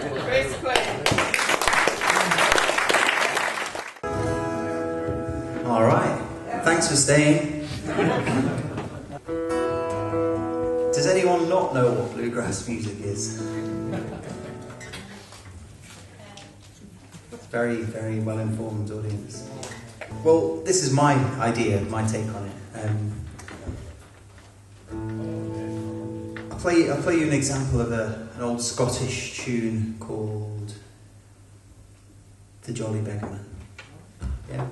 Praise Quinn. All right. Thanks for staying. Does anyone not know what bluegrass music is? Very, very well-informed audience. Well, this is my idea, my take on it. I'll play you an example of an old Scottish tune called The Jolly Beggarman. Yeah.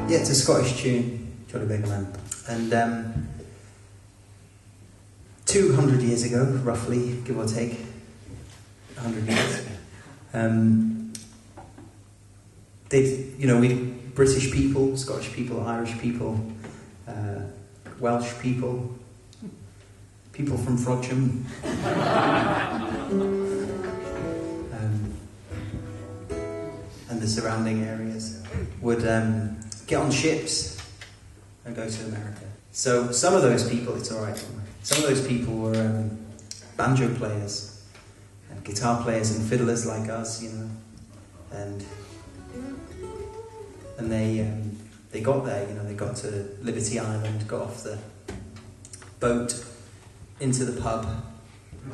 Yeah, it's a Scottish tune, Jolly Beggarman. And 200 years ago, roughly, give or take, 100 years, we British people, Scottish people, Irish people, Welsh people, people from Frodsham, and the surrounding areas would get on ships and go to America. So some of those people, it's all right. Some of those people were banjo players and guitar players and fiddlers like us, and they got there. They got to Liberty Island, got off the boat into the pub,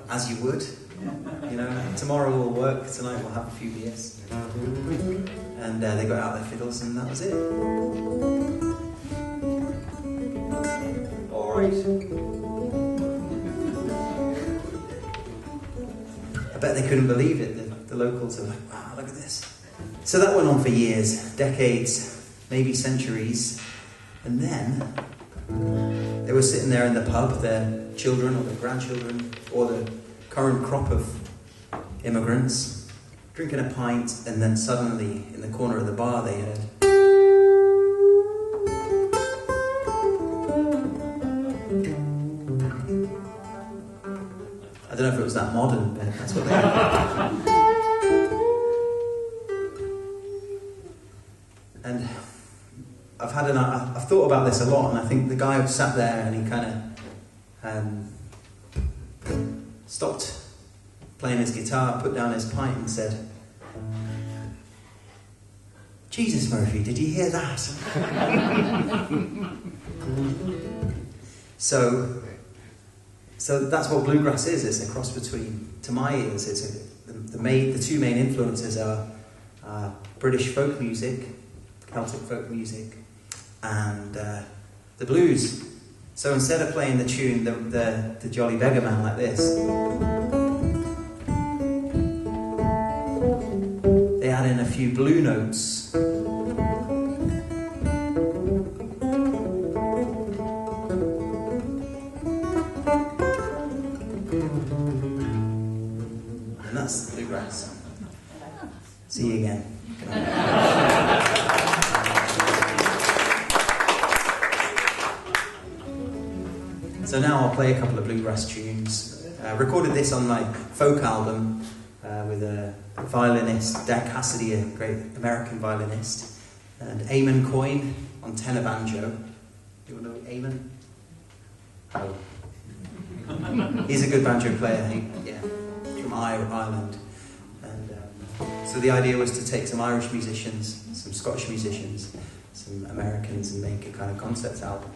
as you would. Tomorrow we'll work, tonight we'll have a few beers. And they got out their fiddles and that was it. Alright. I bet they couldn't believe it. The locals were like, wow, look at this. So that went on for years, decades, maybe centuries. And then they were sitting there in the pub, their children or their grandchildren or the current crop of immigrants, drinking a pint, and then suddenly in the corner of the bar they heard I don't know if it was that modern, but that's what they heard. And I've thought about this a lot, and I think the guy sat there and he kind of stopped playing his guitar, put down his pint and said, Jesus, Murphy, did you hear that? So that's what bluegrass is. It's a cross between, to my ears, the two main influences are British folk music, Celtic folk music, and the blues. So instead of playing the tune, the Jolly Beggarman like this, they add in a few blue notes. And that's bluegrass. See you again. So now I'll play a couple of bluegrass tunes. Recorded this on my folk album with a violinist, Dan Cassidy, a great American violinist, and Quinn on tenor banjo. Do you know Eamon? Oh. He's a good banjo player, from Ireland. And so the idea was to take some Irish musicians, some Scottish musicians, some Americans, and make a kind of concept album,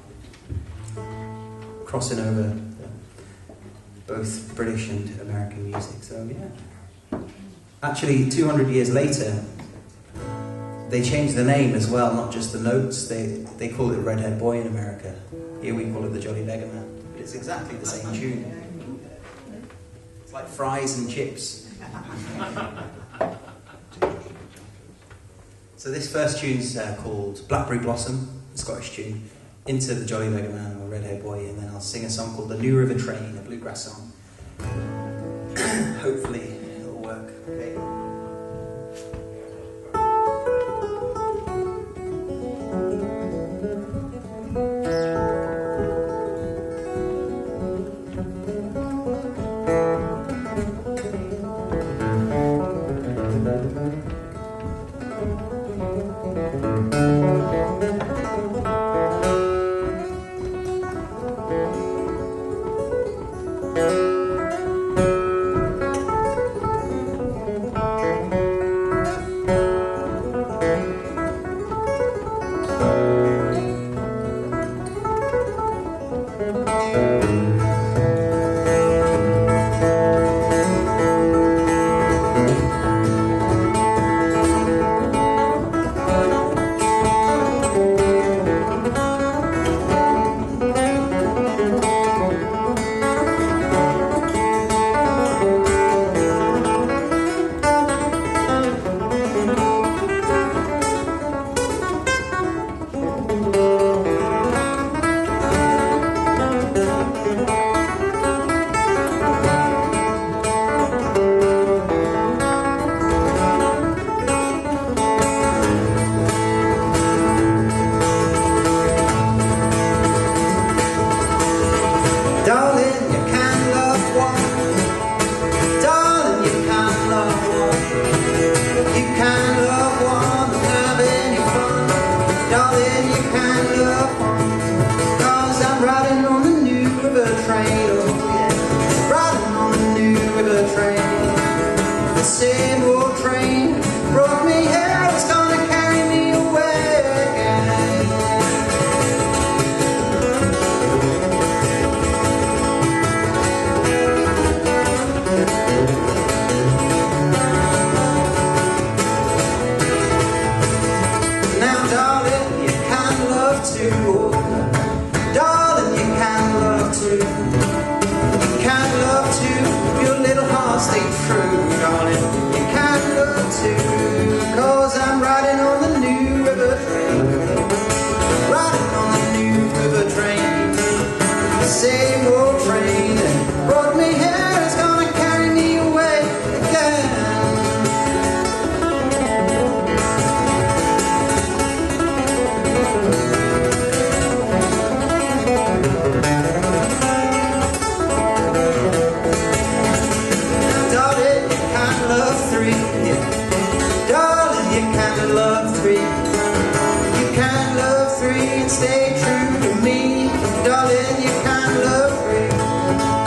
crossing over both British and American music. So yeah. Actually, 200 years later, they changed the name as well, not just the notes. They call it Redhead Boy in America. Here we call it the Jolly Beggarman. But it's exactly the same tune. It's like fries and chips. So this first tune's called Blackberry Blossom, a Scottish tune, into the Jolly Beggarman or Redhead Boy, and then I'll sing a song called The New River Train, a bluegrass song. Hopefully it'll work. Okay. river train. The same old train brought me here, it's gonna carry me away again. Now darling, you can love too. Darling, you can love too. You can love too. Your little heart stay true, darling. You can love too. 'Cause I'm riding on the new river train. Riding on the new river train. The same old train that brought me here is gonna carry me away again. Darling, you can love three. Darling, you can love three. You can love three and stay true to me. Darling, you can love three.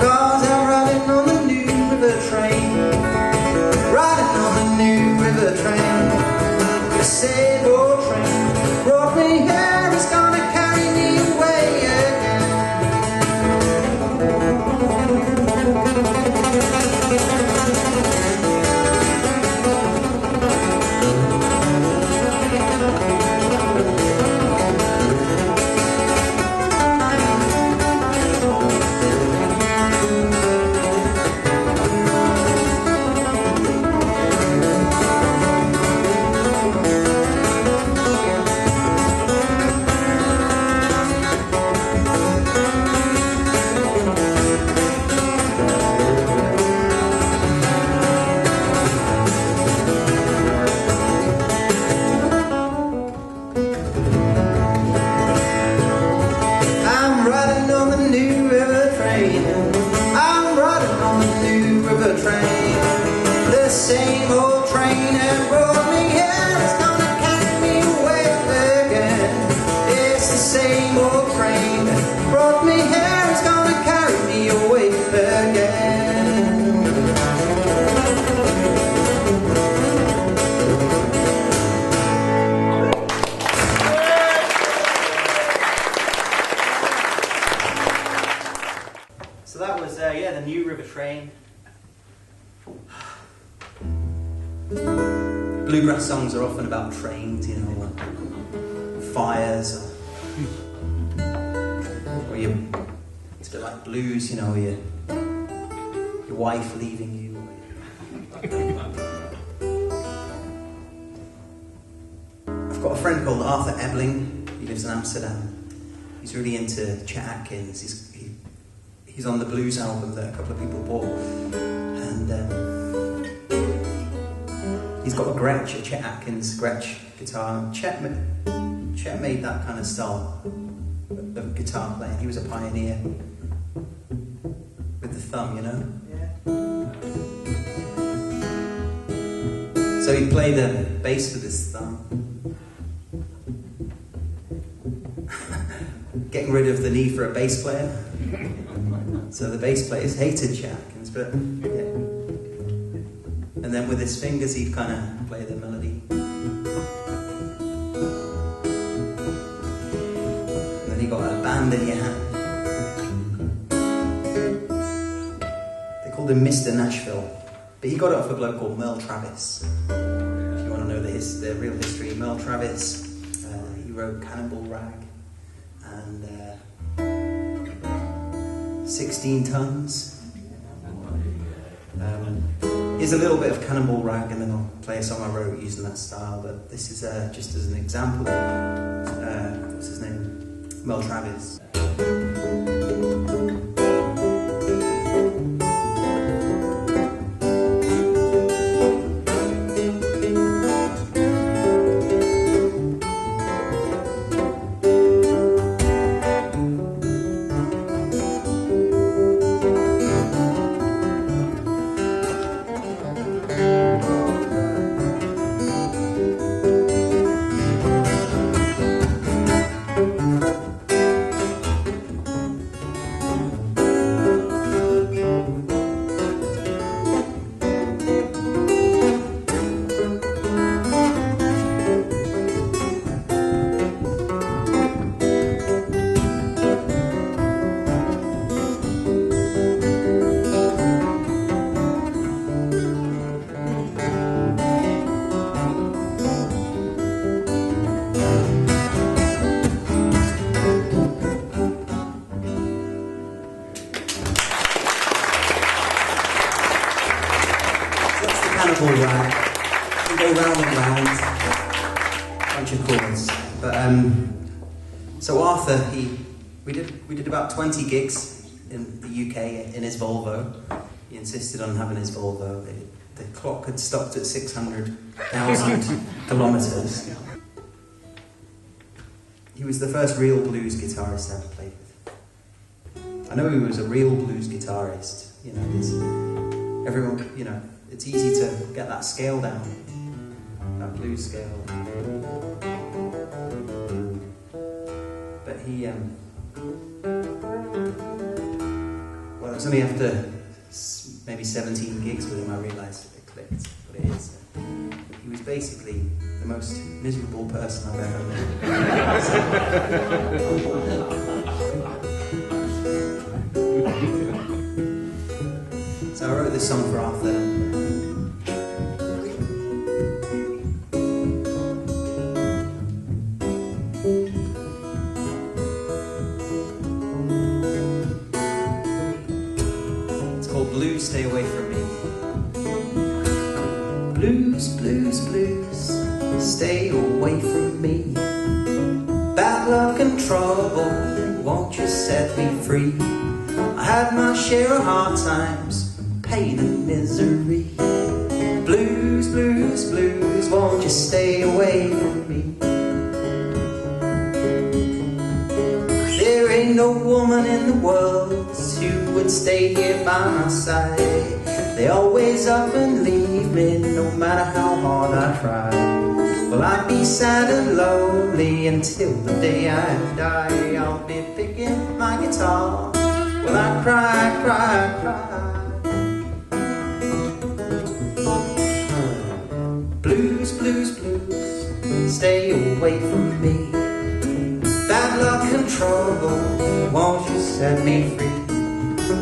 'Cause I'm riding on the new river train. Riding on the new river train. The same old train brought me here, it's gonna carry me away again. Same old train that brought me here, it's gonna carry me away again. It's the same old train that brought me here, it's gonna carry me away again. So that was yeah, the New River Train. Bluegrass songs are often about trains, you know, fires, or it's a bit like blues, you know, your wife leaving you. I've got a friend called Arthur Ebling. He lives in Amsterdam. He's really into Chet Atkins. He's on the blues album that a couple of people bought, and he's got a Gretsch, a Chet Atkins Gretsch guitar. Chet made that kind of style of guitar playing. He was a pioneer with the thumb, you know? Yeah. So he'd play the bass with his thumb. Getting rid of the need for a bass player. So the bass players hated Chet Atkins, but yeah. And then with his fingers he'd kind of play the melody. And then he got a band in your hand. They called him Mr. Nashville. But he got it off a bloke called Merle Travis. If you want to know the real history, Merle Travis, he wrote Cannonball Rag and 16 Tons. Here's a little bit of Cannonball Rag, and then I'll play a song I wrote using that style, but this is just as an example. What's his name? Merle Travis. cannibal rag. We go round and round. Bunch of chords. But so Arthur, we did about 20 gigs in the UK in his Volvo. He insisted on having his Volvo. The clock had stopped at 600,000 kilometres. He was the first real blues guitarist I ever played with. I know he was a real blues guitarist. You know, everyone. You know, it's easy to get that scale down, that blues scale. But he, well, it was only after maybe 17 gigs with him I realised it clicked what it is. He was basically the most miserable person I've ever met. So I wrote this song for Arthur. It's called Blues, Stay Away From Me. Blues, blues, blues, stay away from me. Bad luck and trouble, won't you set me free? I had my share of hard times, pain and misery. Blues, blues, blues, won't you stay away from me? There ain't no woman in the world who would stay here by my side. They always up and leave me, no matter how hard I try. Well, I'd be sad and lonely until the day I die. I'll be picking my guitar, well, I cry, cry, cry. Blues, blues, blues, stay away from me. Bad luck and trouble, won't you set me free?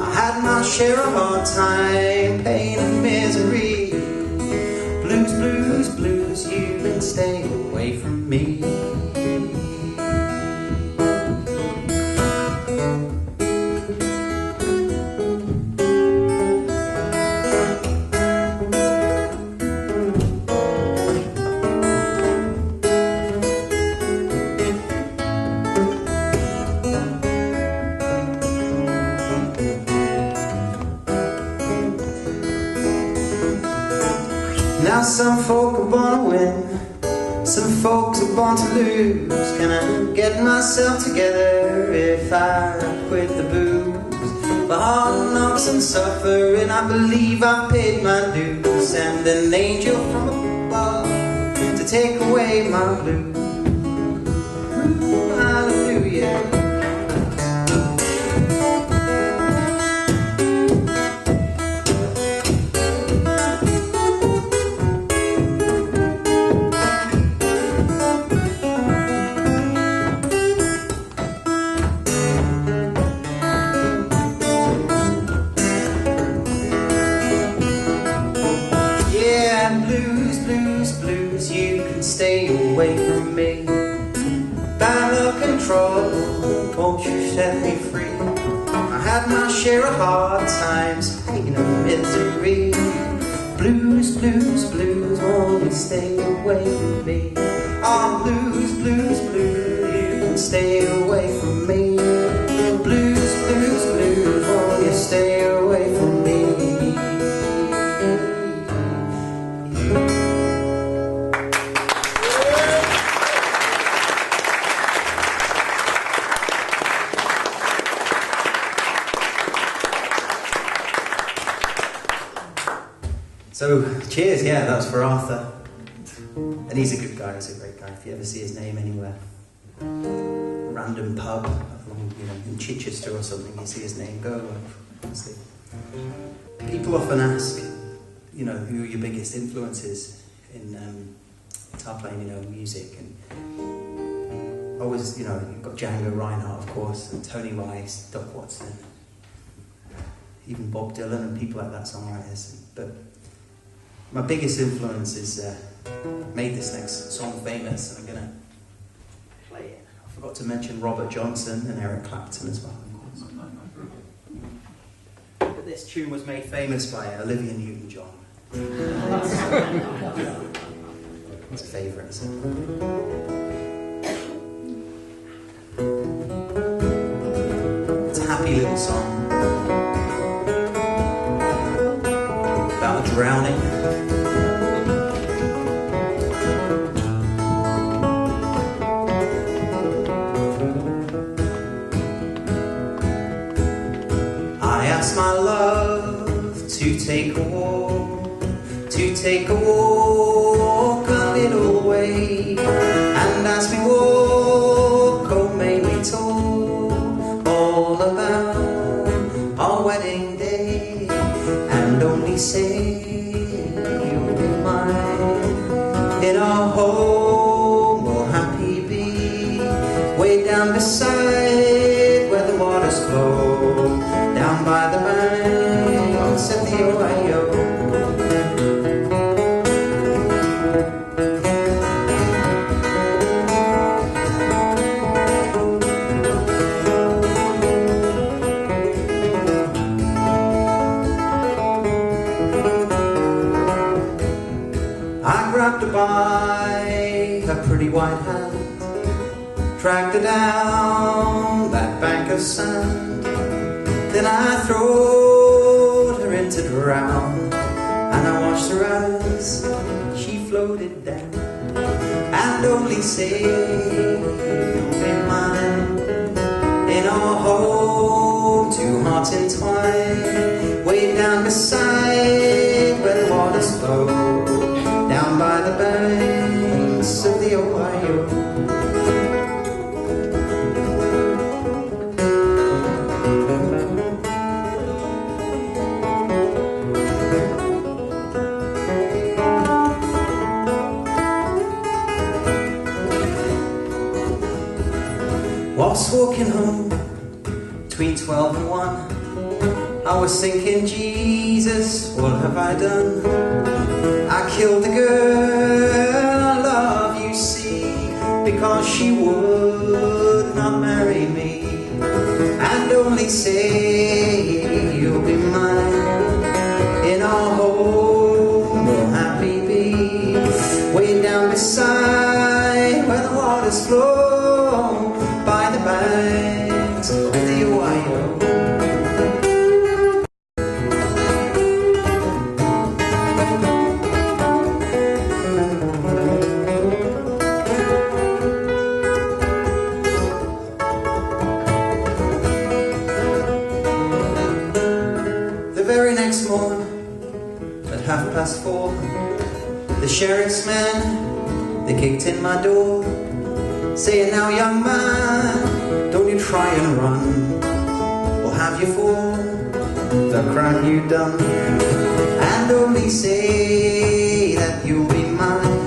I had my share of hard time, pain and misery. Blues, blues, blues, you can stay away from me. Now some folk are born to win, some folks are born to lose. Can I get myself together if I quit the booze? For hard knocks and suffering, I believe I've paid my dues. Send an angel from above to take away my blues. Ooh, hallelujah. Blues, blues, blues, you can stay away from me. Bad luck and trouble, won't you set me free? I had my share of hard times, pain and misery. Blues, blues, blues, won't you stay away from me? Oh, blues, blues, blues, you can stay away from me. Blues, blues, blues, won't you stay away from me? So, cheers, yeah, that's for Arthur. And he's a good guy, he's a great guy. If you ever see his name anywhere, random pub, you know, in Chichester or something, you see his name, go away. Honestly. People often ask, you know, who are your biggest influences in guitar playing, you know, music. And always, you know, you've got Django Reinhardt, of course, and Tony Rice, Doc Watson, even Bob Dylan and people like that, songwriters. But my biggest influence is made this next song famous, and I'm going to play it. I forgot to mention Robert Johnson and Eric Clapton as well, of course. But this tune was made famous by Olivia Newton-John. It's a favourite, isn't it? It's a happy little song about drowning. I asked my love to take a walk a little way, and as we walk, oh may we talk all about our wedding day, and only say you'll be mine. In our home we'll happy be, way down beside where the waters flow, down by the banks of the Ohio. I grabbed her by her pretty white hand, dragged her down that bank of sand, then I throwed her in to drown, and I watched her as she floated down, and only say you'll be mine. In our home, two hearts entwined, way down beside where the waters flow, down by the banks of the Ohio. Whilst walking home between 12 and 1, I was thinking, Jesus, what have I done? I killed the girl I love, you see, because she would not marry me, and only say you'll be mine. In our home we'll happy be, way down beside where the waters flow, by the banks of the Ohio. The very next morn, at 4:30, the sheriff's men, they kicked in my door, saying, now young man, don't you try and run, we'll have you for the crime you've done, and only say that you'll be mine.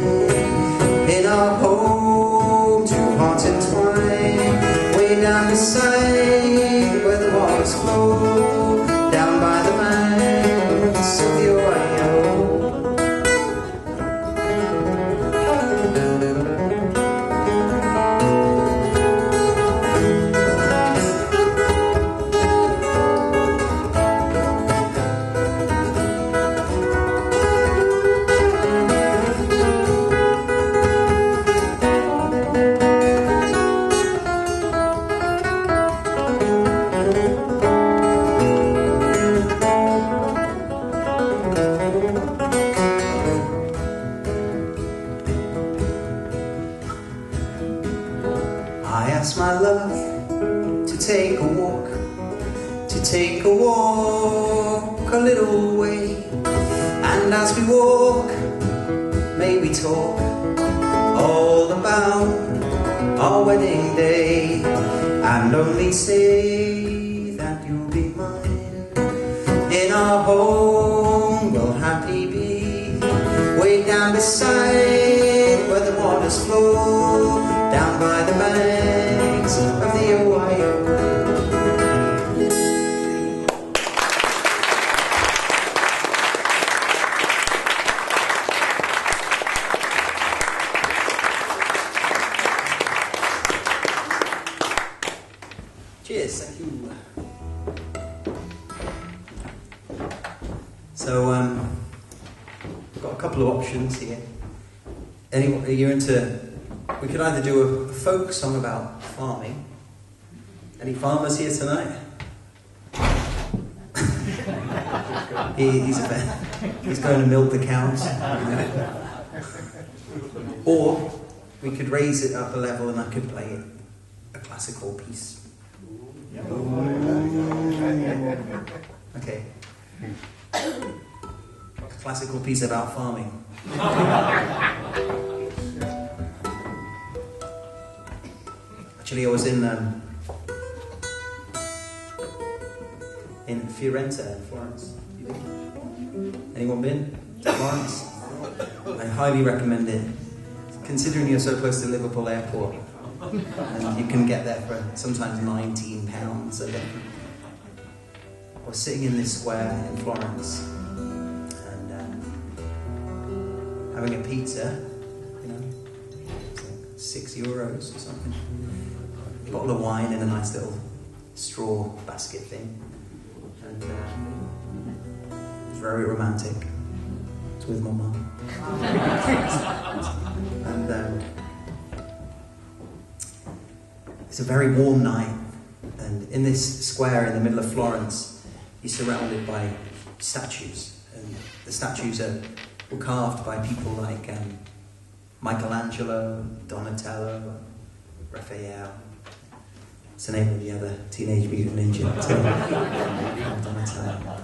In our home, two hearts entwined, way down beside where the waters flow, down by the banks of the Ohio. I asked my love to take a walk a little way, and as we walk, may we talk all about our wedding day, and only say that you'll be mine. In our home we'll happy be, way down beside where the waters flow, down by the banks of the Ohio. Cheers, thank you. couple of options here. Anyone, are you into? We could either do a folk song about farming. Any farmers here tonight? He's going to milk the cows. Or we could raise it up a level and I could play a classical piece. Okay. A classical piece about farming. Actually, I was in Firenze, in Florence. Anyone been to Florence? I highly recommend it. Considering you're so close to Liverpool Airport, and you can get there for sometimes £19 a day. I was sitting in this square in Florence and having a pizza, you know, it's like €6 or something. A bottle of wine in a nice little straw basket thing. And it was very romantic. It was with my mum. And it's a very warm night. And in this square in the middle of Florence, you're surrounded by statues. And the statues were carved by people like Michelangelo, Donatello, Raphael. It's the name of the other Teenage Mutant Ninja. Donatello,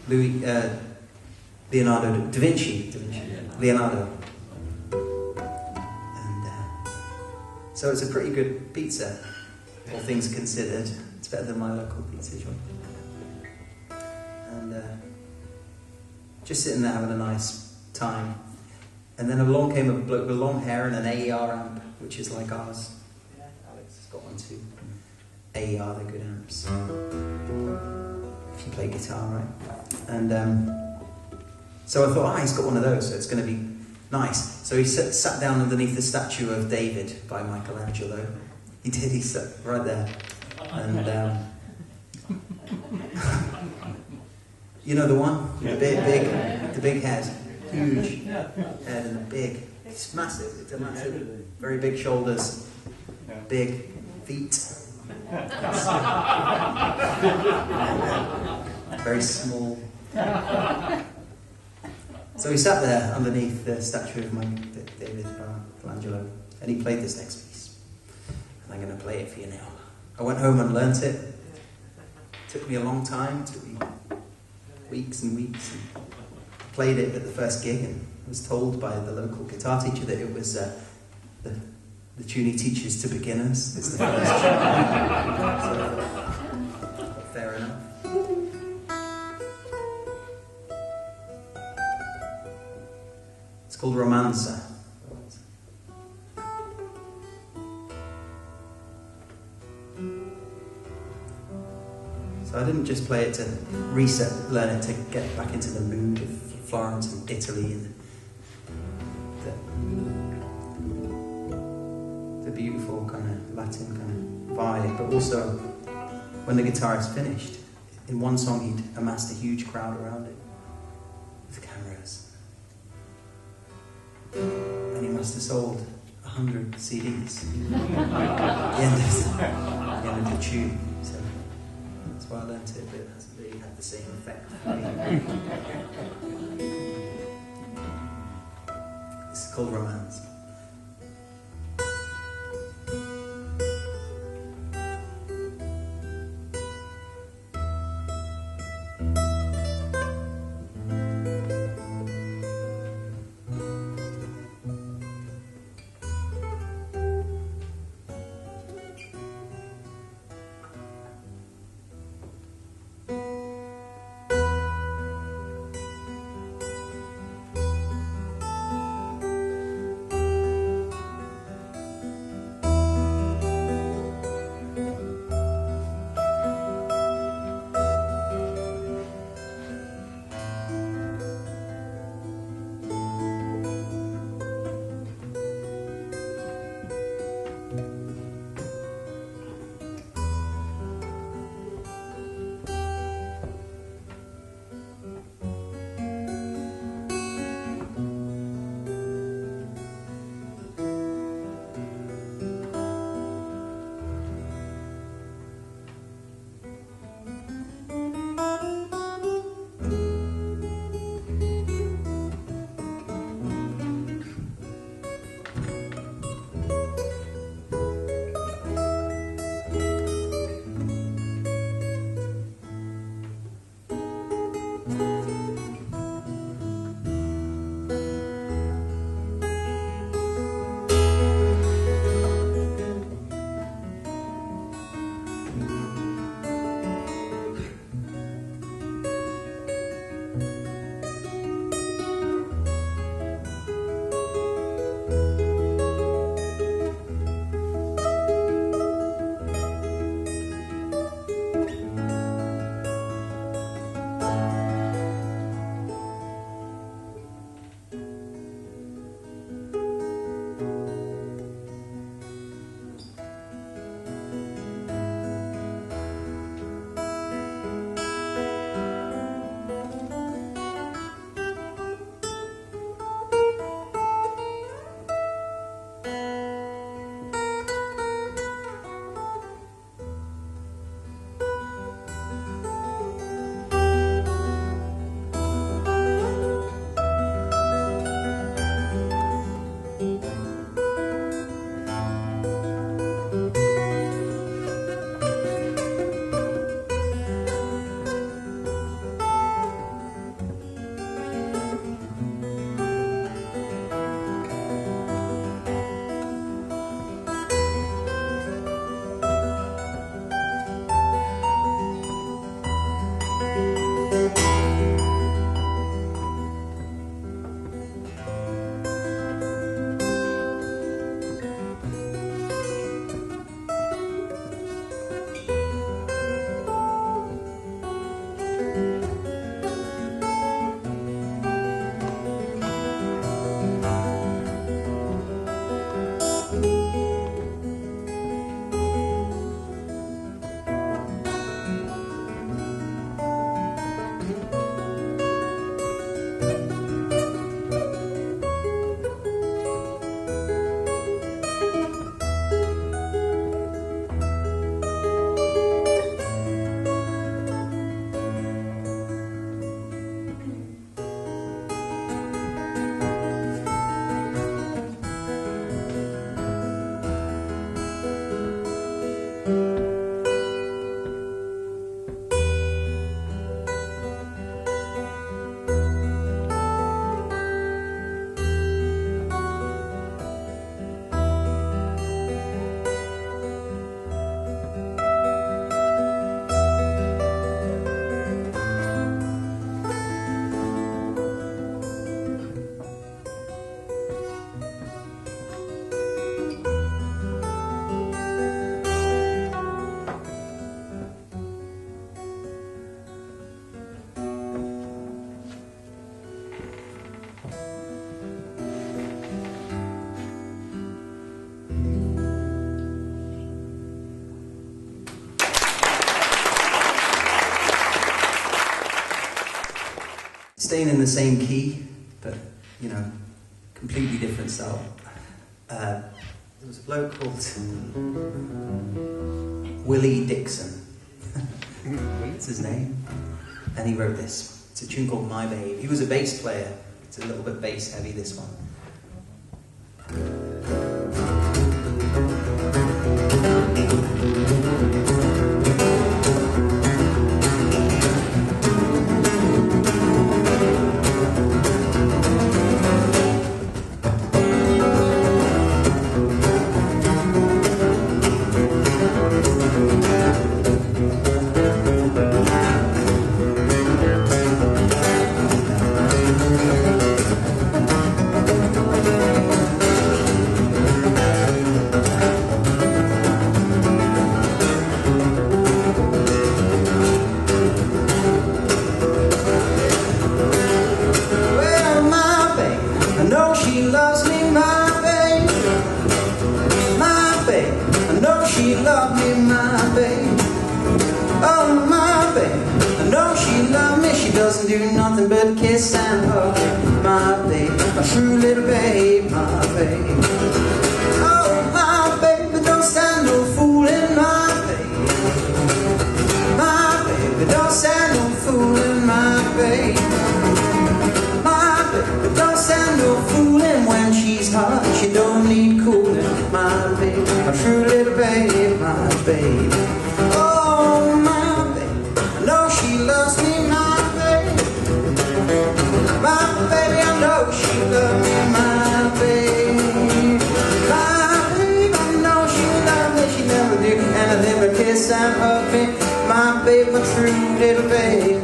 Michelangelo. Leonardo da Vinci. Leonardo. And so it's a pretty good pizza, all things considered. It's better than my local pizza joint. And just sitting there having a nice time. And then along came a bloke with long hair and an AER amp, which is like ours. Yeah, Alex has got one too. AER, they're good amps. If you play guitar, right? And so I thought, he's got one of those, so it's going to be nice. So he sat down underneath the statue of David by Michelangelo. He did, he sat right there. And you know the one? The big head. Huge head and it's massive. It's a massive, very big shoulders, big feet. Very small. So he sat there underneath the statue of David Michelangelo, and he played this next piece. And I'm going to play it for you now. I went home and learnt it. It took me a long time, took me weeks and weeks. And played it at the first gig and was told by the local guitar teacher that it was the tune he teaches to beginners. It's the first tune. So, fair enough. It's called Romanza. So I didn't just play it to learn it to get back into the mood of Florence and Italy and the beautiful kind of Latin kind of vibe, but also when the guitarist finished, in one song he'd amassed a huge crowd around it with cameras. And he must have sold 100 CDs at the end of the tune. So that's why I learnt it, but it hasn't really had the same effect for me. It's called Romance. staying in the same key, but, you know, completely different style. There was a bloke called Willie Dixon. That's his name. And he wrote this. It's a tune called My Babe. He was a bass player. It's a little bit bass heavy, this one. Doesn't do nothing but kiss and hug. My babe, my true little babe, my babe. Oh, my baby, don't stand no fooling, my babe. My baby, don't stand no fooling, my babe. My baby, don't stand no fooling when she's hot. She don't need cooling, my babe, my true little babe, my babe. Oh, my babe, I know she loves me, my baby, I know she loves me, my babe. My babe, I know she loves me, she never do anything but kiss and hug me. My babe, my true little babe.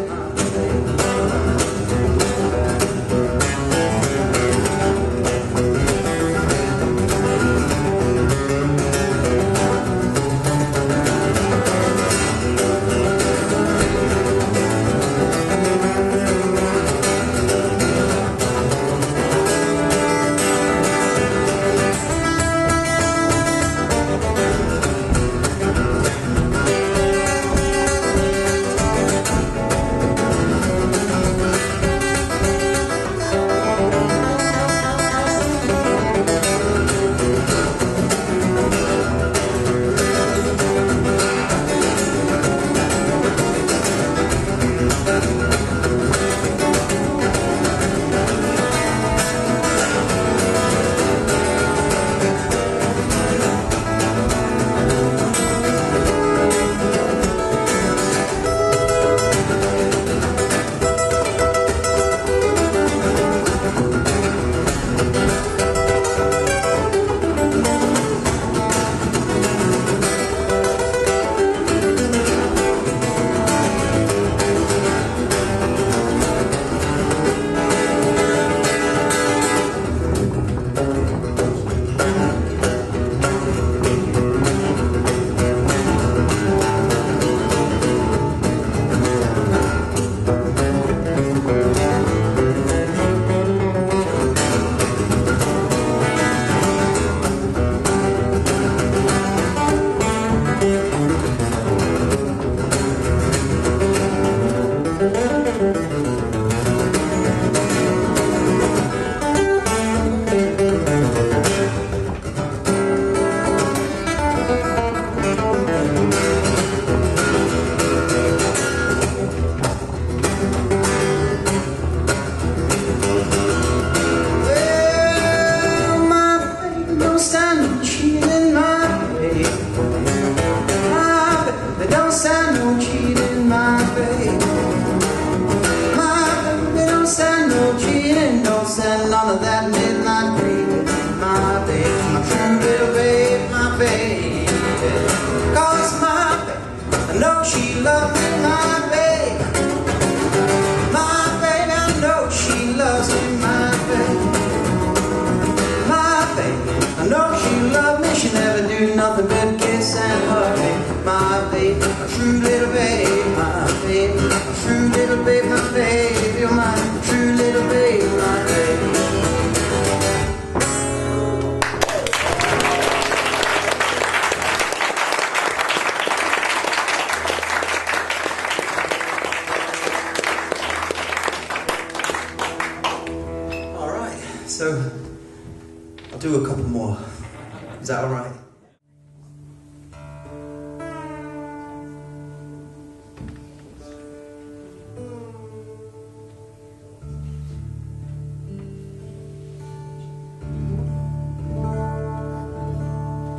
None of that midnight creeping, my babe, my true little babe, my babe. Cause my babe, I know she loves me, my babe. My baby, I know she loves me, my babe. My babe, I know she loves me, she never do nothing but kiss and hug me. My babe, my true little babe, my babe, my true little babe, my babe. You're my true little babe, my babe. So I'll do a couple more. Is that alright?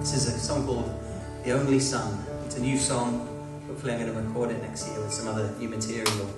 This is a song called The Only Son. It's a new song. Hopefully I'm going to record it next year with some other new material.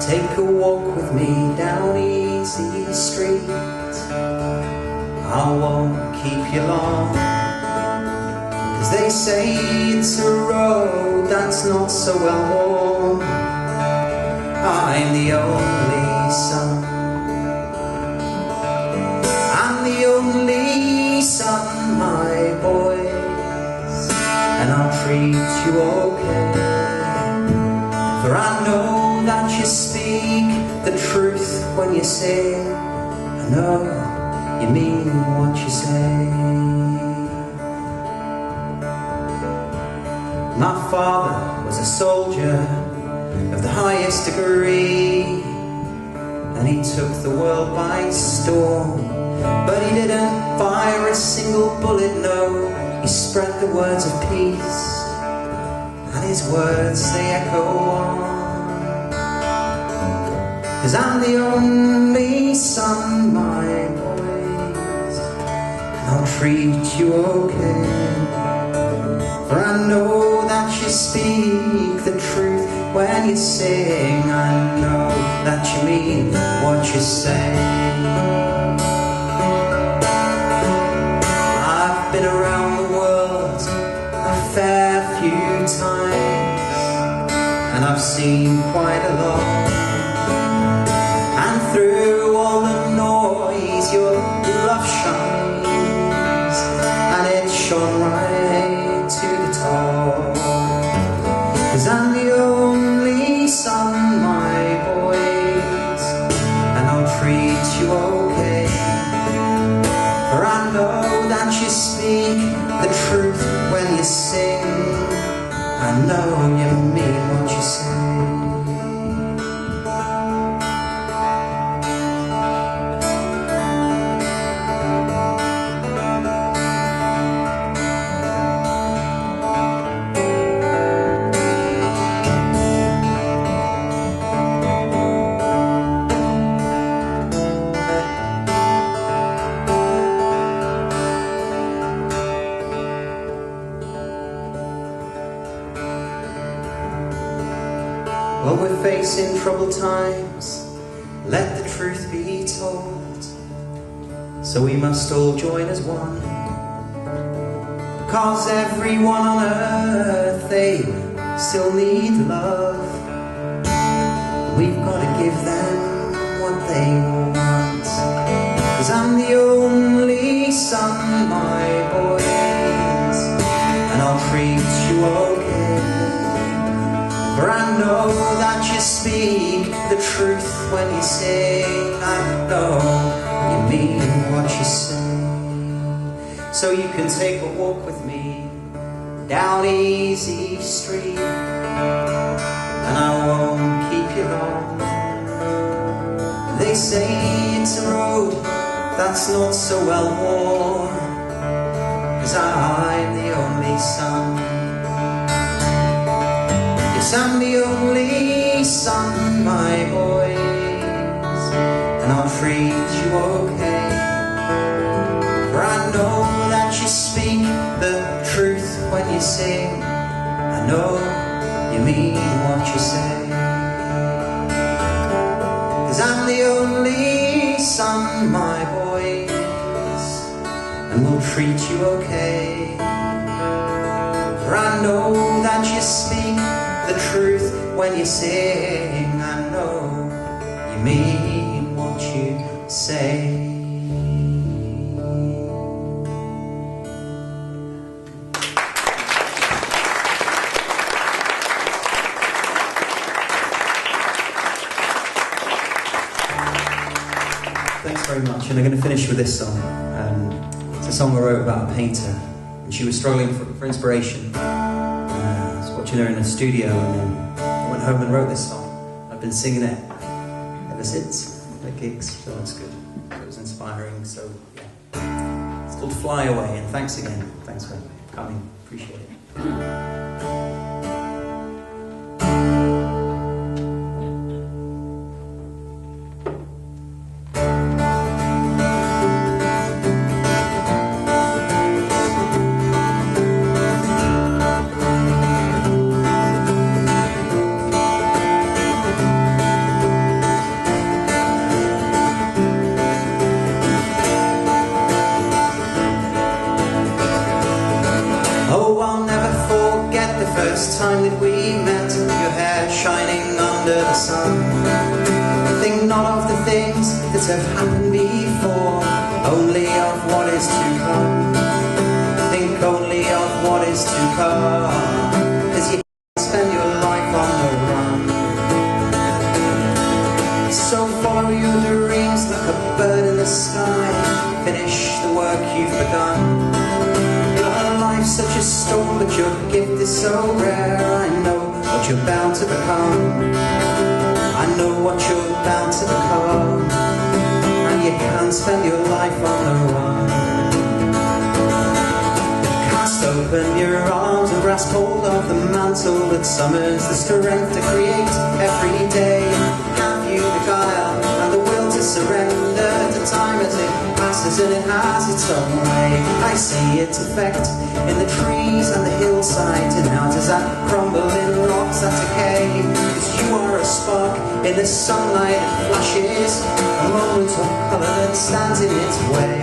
Take a walk with me down Easy Street. I won't keep you long, 'cause they say it's a road that's not so well worn. I'm the only son. I'm the only son, my boys, and I'll treat you okay. For I know that you speak the truth when you say, I know you mean what you say. My father was a soldier of the highest degree, and he took the world by storm. But he didn't fire a single bullet, no. He spread the words of peace, and his words, they echo on. 'Cause I'm the only son, my boys, and I'll treat you okay. For I know that you speak the truth when you sing. I know that you mean what you say. I've been around the world a fair few times, and I've seen quite a lot. And through all the noise your love shines, and it shone right to the top. 'Cause I'm the only son, my boys, and I'll treat you okay. For I know that you speak the truth when you sing. I know you mean what you say. Well, we're facing troubled times, let the truth be told. So we must all join as one, 'cause everyone on earth, they still need love. We've got to give them what they want. 'Cause I'm the only son, my boys, and I'll treat you okay. For I know that you speak the truth when you say, I know you mean what you say. So you can take a walk with me down Easy Street, and I won't keep you long. They say it's a road that's not so well worn, 'cause I'm the only son. Yes, I'm the only son, my boys, and I'll treat you okay. For I know that you speak the truth when you sing. I know you mean what you say. 'Cause I'm the only son, my boys, and we'll treat you okay. For I know that you speak the truth when you sing. I know you mean what you say. much, and I'm going to finish with this song. It's a song I wrote about a painter, and she was struggling for inspiration. I was watching her in a studio, and then I went home and wrote this song. I've been singing it ever since at gigs, so that's good. It was inspiring, so yeah. It's called Fly Away, and thanks again. Thanks for coming. Appreciate it. First time that we met, your hair shining under the sun. Think not of the things that have happened before, only of what is to come. Think only of what is to come, 'cause you spend your life on the run. So follow your dreams like a bird in the sky, finish the work you've begun. Life's such a storm, but your gift is so rare. I know what you're bound to become. I know what you're bound to become. And you can't spend your life on the run. Cast open your arms and grasp hold of the mantle that summons the strength to create every day. Have you the guile and the will to surrender to time as it passes, and it has its own way. I see its effect in the trees and the hillsides, in houses that crumble, in rocks that decay. 'Cause you are a spark in the sunlight that flashes, a moment of colour that stands in its way.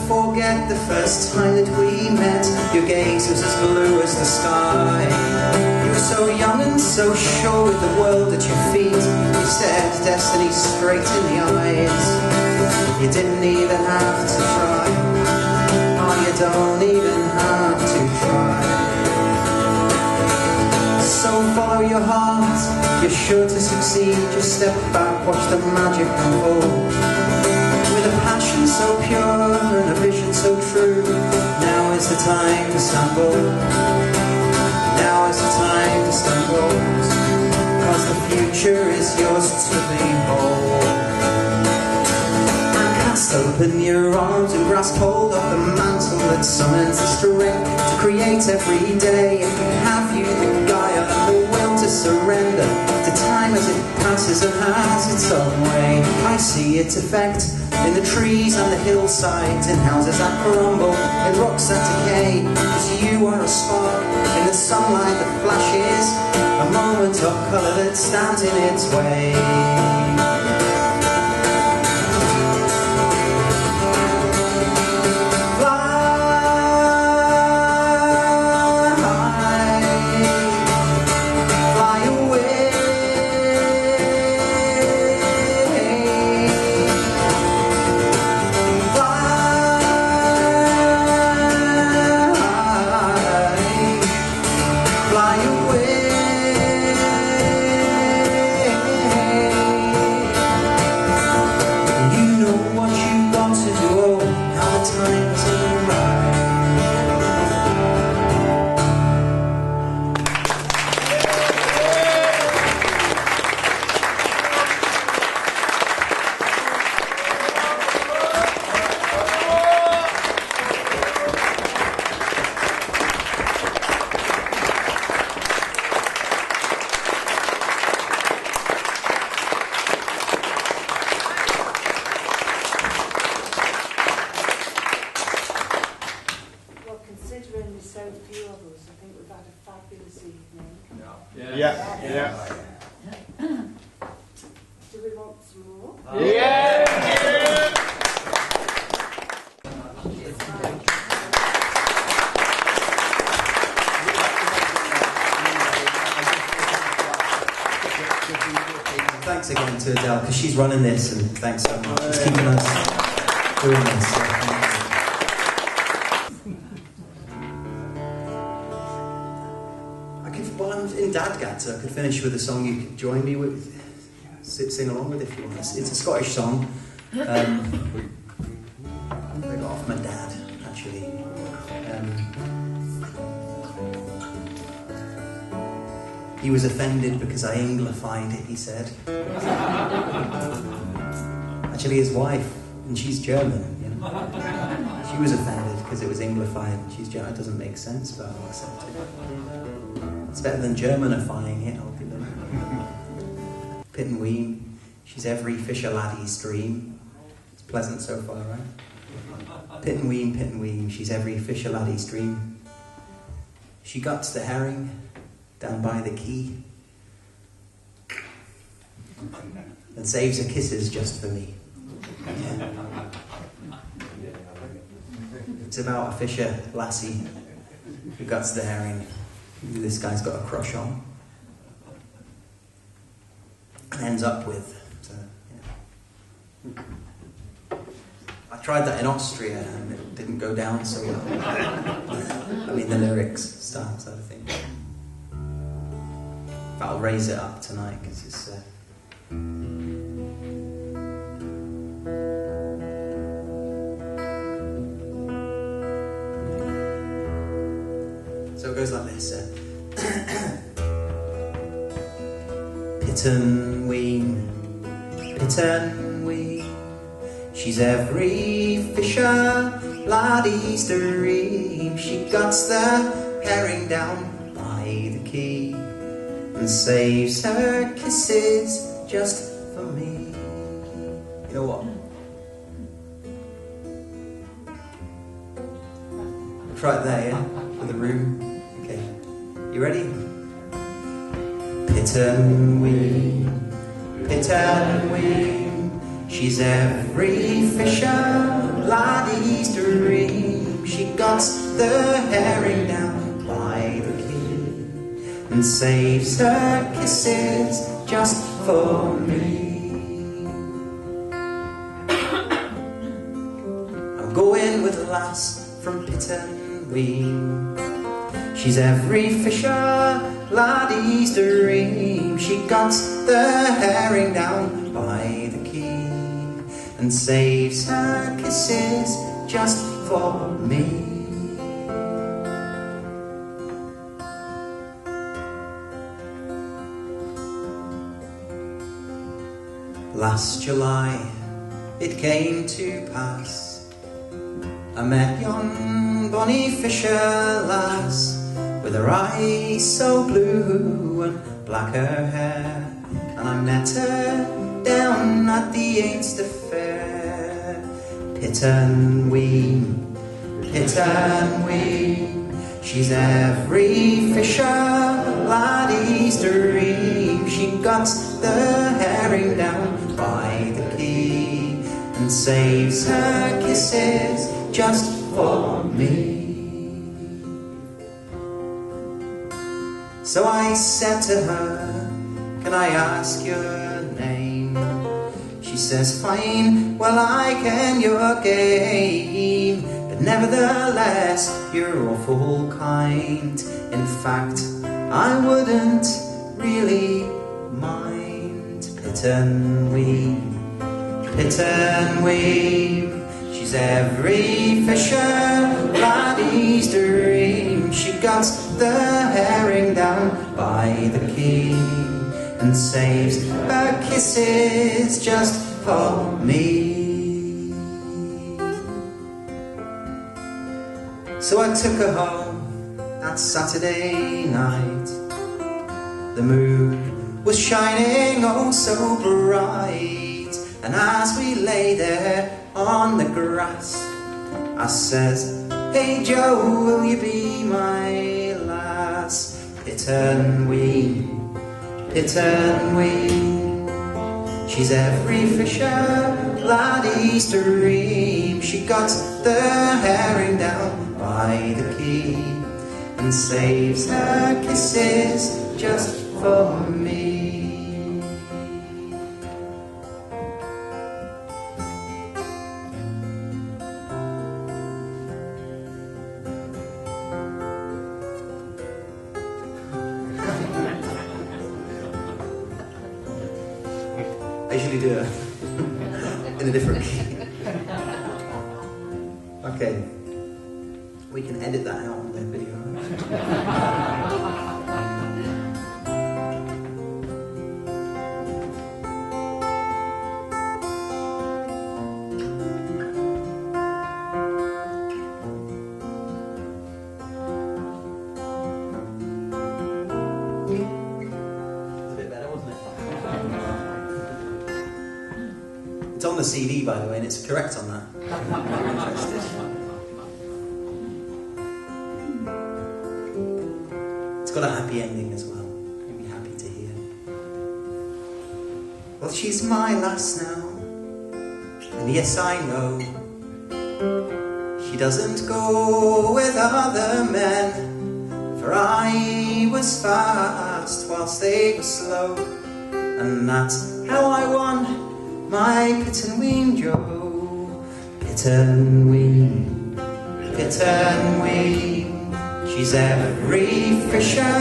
Forget the first time that we met. Your gaze was as blue as the sky. You were so young and so sure with the world at your feet. You stared destiny straight in the eyes. You didn't even have to try. Oh, you don't even have to try. So follow your heart, you're sure to succeed. Just step back, watch the magic unfold. With a passion so pure and a vision so true, now is the time to stand bold. Now is the time to stand bold, 'cause the future is yours to behold. And cast open your arms and grasp hold of the mantle that summons the strength to create every day. Have you the guile and the will to surrender to time as it passes and has its own way? I see its effect in the trees and the hillsides, in houses that crumble, in rocks that decay. 'Cause you are a spark in the sunlight that flashes, a moment of colour that stands in its way. Fly away. Yeah. Do we want some more? Yeah! Thanks again to Adele, because she's running this, and thanks so much. She's keeping us doing this. So thank you. Well, I'm in Dadgat, so I could finish with a song you could join me with, sing along with if you want. It's a Scottish song. I got off my dad, actually. He was offended because I Anglified it, he said. Actually, his wife, and she's German, you know. She was offended because it was Anglified. She's German. It doesn't make sense, but I'll accept it. It's better than Germanifying it, I'll be there. Pit and Ween, she's every fisher laddie's dream. It's pleasant so far, right? Pit and Ween, she's every fisher laddie's dream. She guts the herring down by the quay and saves her kisses just for me. Yeah. It's about a fisher lassie who guts the herring who this guy's got a crush on and ends up with. So, yeah. I tried that in Austria and it didn't go down so well. I mean the lyrics style sort of thing. But I'll raise it up tonight because it's so it goes like this. Pit and Ween, she's every fisher laddie's dream. She guts the herring down by the quay and saves her kisses just for me. You know what? I'll try it there, yeah? For the room. Okay. You ready? Pit and Ween, she's every fisher laddie's dream. She guts the herring down by the quay and saves her kisses just for me. I'm going with a lass from Pit and Ween. She's every fisher laddie's dream. She guts the herring down by the quay and saves her kisses just for me. Last July it came to pass, I met yon bonny fisher lass, with her eyes so blue and black her hair, and I met her down at the Einster Fair. Pit and Ween, she's every fisher laddie's dream. She guts the herring down by the quay and saves her kisses just for me. So I said to her, can I ask your name? She says, fine, well I ken your game, but nevertheless you're awful kind. In fact, I wouldn't really mind. Pit and Ween, she's every fisher laddie's dream. She guts the herring down by the quay and saves her kisses just for me. So I took her home that Saturday night. The moon was shining oh so bright, and as we lay there on the grass, I says, hey Joe, will you be my lass? Pit and Ween, pit and wing. She's every fisher laddie's dream. She got the herring down by the quay and saves her kisses just for me. I usually do it in a different key. Okay, we can edit that out on the video. It's a bit better, wasn't it? It's on the CD, by the way, and it's correct on that. If you're interested. It's got a happy ending as well. You'll be happy to hear. Well, she's my lass now, and yes, I know she doesn't go with other men, for I was fast whilst they were slow, and that's how I won my pit and wing Joe. Pit and wing, pit and wing. She's every fisher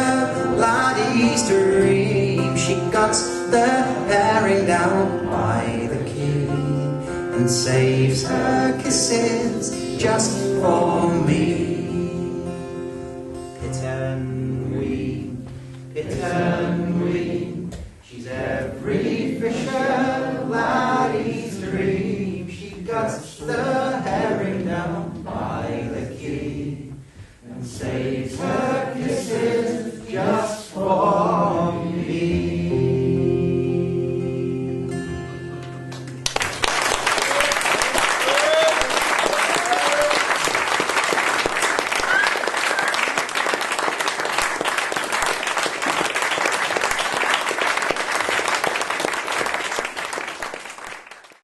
laddie's dream. She got the herring down by the quay and saves her kisses just for me. Pit and wing, pit and wing. She's every fisher laddie's dream. She got the herring down by the quay and saves her